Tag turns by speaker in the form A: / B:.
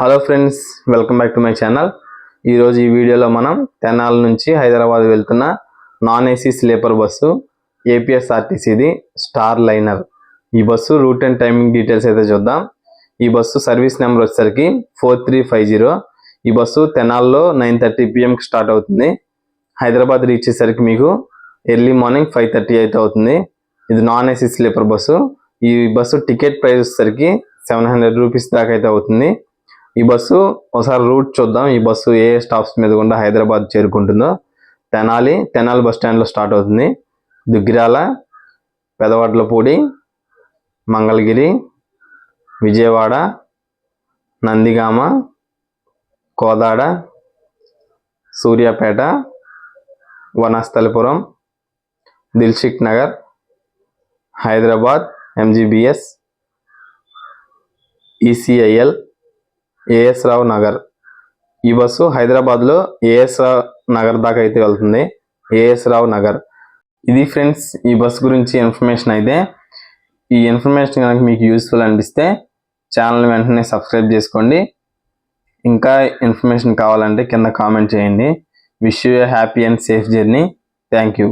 A: Hello friends, welcome back to my channel. ఈరోజు ఈ వీడియోలో మనం తెనాలి నుంచి హైదరాబాద్ వెళ్తున్న నాన్ ఏసీ స్లీపర్ బస్సు ఏపీఎస్ఆర్టీసీది స్టార్ లైనర్. ఈ bus route and timing details అయితే చూద్దాం. ఈ బస్సు సర్వీస్ నెంబర్ వచ్చేసరికి 4350. ఈ బస్సు తెనాల్లో 9:30 PM స్టార్ట్ అవుతుంది. హైదరాబాద్ రీచ్ అయ్యేసరికి మీకు ఎర్లీ మార్నింగ్ 5:38 అవుతుంది. ఇది నాన్ ఏసీ స్లీపర్ బస్సు. ఈ బస్సు టికెట్ ప్రైస్ వచ్చేసరికి 700 రూపీస్ దాకా అయితే అవుతుంది. ఈ బస్సు ఒకసారి రూట్ చూద్దాం. ఈ బస్సు ఏ స్టాప్స్ మీద గుండా హైదరాబాద్ చేరుకుంటుందో. తెనాలి బస్ స్టాండ్లో స్టార్ట్ అవుతుంది. Duggirala, Pedavadlapudi, Mangalagiri, Vijayawada, Nandigama, Kodad, Suryapet, Vanasthalipuram, Dilsukh Nagar, Hyderabad, MGBS, ECIL, AS Rao Nagar. ఈ బస్సు హైదరాబాద్లో ఏఎస్ రావు నగర్ దాకా అయితే వెళ్తుంది. ఏఎస్ రావు నగర్. ఇది ఫ్రెండ్స్ ఈ బస్ గురించి ఇన్ఫర్మేషన్ అయితే. ఈ ఇన్ఫర్మేషన్ కనుక మీకు యూస్ఫుల్ అనిపిస్తే ఛానల్ వెంటనే సబ్స్క్రైబ్ చేసుకోండి. ఇంకా ఇన్ఫర్మేషన్ కావాలంటే కింద కామెంట్ చేయండి. Wish you A happy and safe journey. Thank you.